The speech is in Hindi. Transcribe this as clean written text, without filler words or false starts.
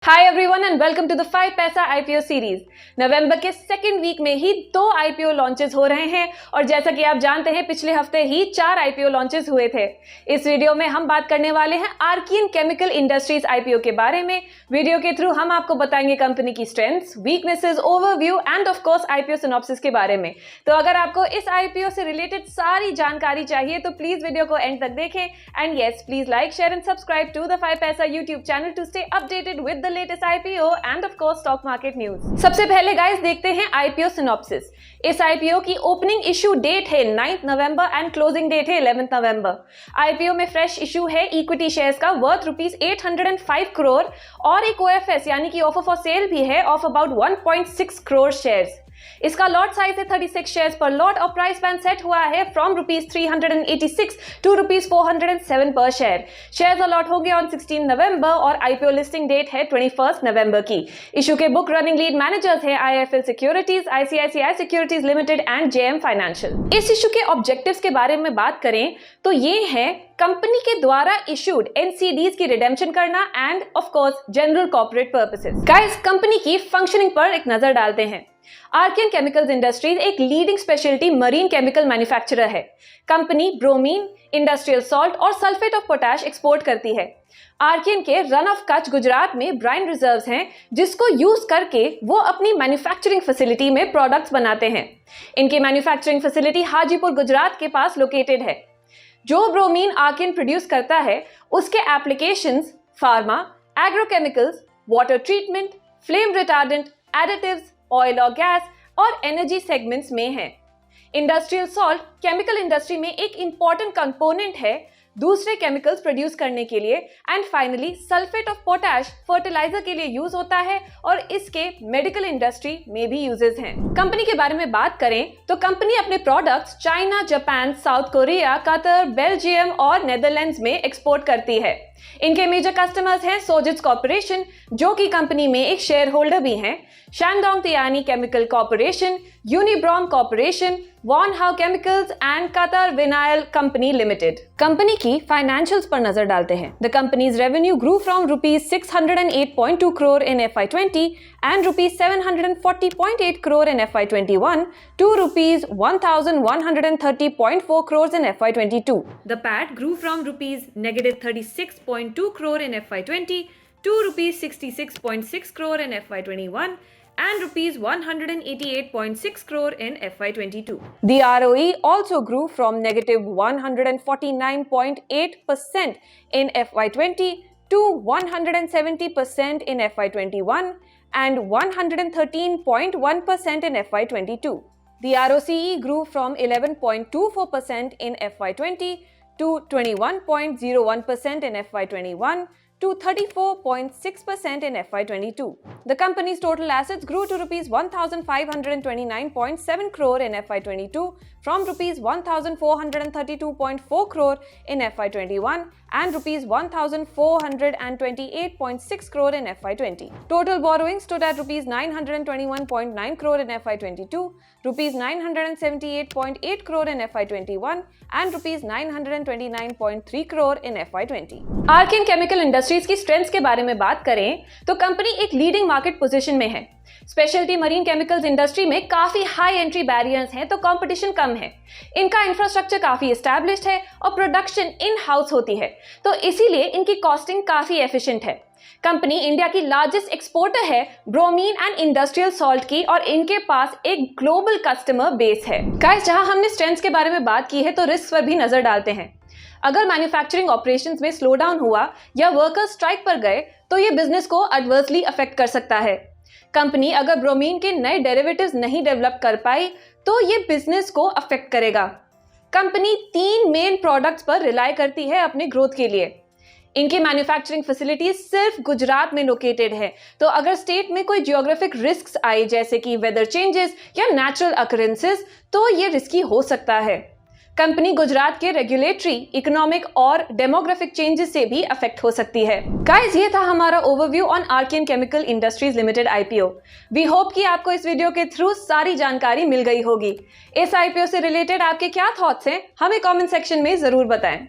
Hi everyone and welcome to the 5 Paisa IPO series. नवंबर के सेकंड वीक में ही 2 आईपीओ लॉन्चेस हो रहे हैं और जैसा कि आप जानते हैं पिछले हफ्ते ही 4 आईपीओ लॉन्चेस हुए थे। इस वीडियो में हम बात करने वाले हैं आर्कियन केमिकल इंडस्ट्रीज आईपीओ के बारे में। वीडियो के थ्रू हम आपको बताएंगे कंपनी की strengths, weaknesses, overview and of course IPO synopsis के बारे में। तो अगर आपको इस आईपीओ से रिलेटेड सारी जानकारी चाहिए तो प्लीज वीडियो को एंड तक देखें and yes please like, share and subscribe to the 5 Paisa YouTube channel to stay updated with the latest IPO and of course stock market news. सबसे पहले गाइस देखते हैं आईपीओ सिनॉप्सिस। इस आईपीओ की ओपनिंग इशू डेट है 9 नवंबर एंड क्लोजिंग डेट है 11 नवंबर। आईपीओ में फ्रेश इशू है इक्विटी शेयर्स का वर्थ ₹805 करोड़ और एक ओएफएस यानी कि ऑफर फॉर सेल भी है ऑफ अबाउट 1.6 करोड़ शेयर्स। इसका लॉट साइज है 36 शेयर्स पर लॉट और प्राइस बैंड सेट हुआ है फ्रॉम ₹386 टू ₹407 पर शेयर। शेयर्स अलॉट होंगे ऑन 16 नवंबर और आईपीओ लिस्टिंग डेट है 21 नवंबर की। इशू के बुक रनिंग लीड मैनेजर्स हैं IIFL securities, ICICI securities limited and JM financial. इस इशू के ऑब्जेक्टिव्स के बारे में बात करें तो ये है कंपनी के द्वारा इशूड एनसीडीज की रिडेम्पशन करना and of course general corporate purposes. Guys company की फंक्शनिंग पर एक नजर डालते हैं। आर्कियन केमिकल्स इंडस्ट्रीज एक leading speciality marine chemical manufacturer है। कंपनी ब्रोमीन, इंडस्ट्रियल सॉल्ट और सल्फेट ऑफ पोटैश एक्सपोर्ट करती है। आर्कियन के रन ऑफ कच्छ गुजरात में ब्राइन रिजर्व्स हैं जिसको यूज करके वो अपनी मैन्युफैक्चरिंग फैसिलिटी में प्रोडक्ट्स बनाते हैं। इनकी मैन्युफैक्चरिंग फैसिलिटी हाजीपुर गुजरात के पास लोकेटेड है। जो ब्रोमीन आर्कियन प्रोड्यूस करता है उसके applications pharma, agrochemicals, water treatment, flame retardant, additives, oil और गैस और एनर्जी सेगमेंट्स में है। इंडस्ट्रियल सॉल्ट केमिकल इंडस्ट्री में एक इंपॉर्टेंट कंपोनेंट है दूसरे केमिकल्स प्रोड्यूस करने के लिए। And finally sulphate of potash fertiliser के लिए यूज होता है और इसके मेडिकल इंडस्ट्री में भी यूजेस हैं। कंपनी के बारे में बात करें तो कंपनी अपने products China, Japan, south Korea, Qatar, Belgium और नेदरलैंड्स में एक्सपोर्ट करती है। इनके मेजर कस्टमर्स हैं सोजिट्स कॉर्पोरेशन जो कि कंपनी में एक शेयर होल्डर भी हैं, Shandong Tianyi chemical corporation, Unibrom corporation, Wanhua chemicals and Qatar vinyl company limited. Company की फाइनेंशियल्स पर नजर डालते हैं। The company's revenue grew from ₹608.2 crore in FY20 and ₹740.8 crore in FY21 to ₹1,130.4 crores in FY22. The PAT grew from -36.2 crore in FY20 to ₹66.6 crore in FY21 and ₹188.6 crore in FY22. The ROE also grew from -149.8% in FY20 to 170% in FY21 and 113.1% in FY22. The ROCE grew from 11.24% in FY20 to 21.01% in FY21 to 34.6% in FY22. The company's total assets grew to ₹1,529.7 crore in FY22 from ₹1,432.4 crore in FY21 and ₹1,428.6 crore in FY20. Total borrowings stood at ₹921.9 crore in FY22, ₹978.8 crore in FY21 and ₹929.3 crore in FY20. Archean chemical industries की स्ट्रेंथ्स के बारे में बात करें तो कंपनी एक लीडिंग मार्केट पोजीशन में है। स्पेशलिटी मरीन केमिकल्स इंडस्ट्री में काफी हाई एंट्री बैरियर्स हैं तो कंपटीशन कम है। इनका इंफ्रास्ट्रक्चर काफी एस्टैब्लिश्ड है और प्रोडक्शन इन हाउस होती है तो इसीलिए इनकी कॉस्टिंग काफी एफिशिएंट है। कंपनी इंडिया की लार्जेस्ट एक्सपोर्टर है ब्रोमीन एंड इंडस्ट्रियल सॉल्ट की और इनके पास एक ग्लोबल कस्टमर बेस है। गाइस जहां हमने स्ट्रेंथ्स के बारे में बात की है तो रिस्क पर भी नजर डालते हैं। अगर मैन्युफैक्चरिंग ऑपरेशंस में स्लो डाउन हुआ या वर्कर्स स्ट्राइक पर गए तो ये बिजनेस को एडवर्सली अफेक्ट कर सकता है। कंपनी अगर ब्रोमीन के नए डेरिवेटिव्स नहीं डेवलप कर पाई तो ये बिजनेस को अफेक्ट करेगा। कंपनी 3 मेन प्रोडक्ट्स पर रिलाई करती है अपने ग्रोथ के लिए। इनकी मैन्युफैक्चरिंग फैसिलिटी सिर्फ गुजरात में लोकेटेड है तो अगर स्टेट में कोई जियोग्राफिक रिस्क आए जैसे कि वेदर चेंजेस या नेचुरल अकरेंसेस तो ये रिस्की हो सकता है। कंपनी गुजरात के रेगुलेटरी, इकोनॉमिक और डेमोग्राफिक चेंजेस से भी अफेक्ट हो सकती है। गाइस ये था हमारा overview on Archean chemical industries limited IPO. We hope कि आपको इस वीडियो के थ्रू सारी जानकारी मिल गई होगी। इस आईपीओ से रिलेटेड आपके क्या थॉट्स हैं हमें कमेंट सेक्शन में जरूर बताएं।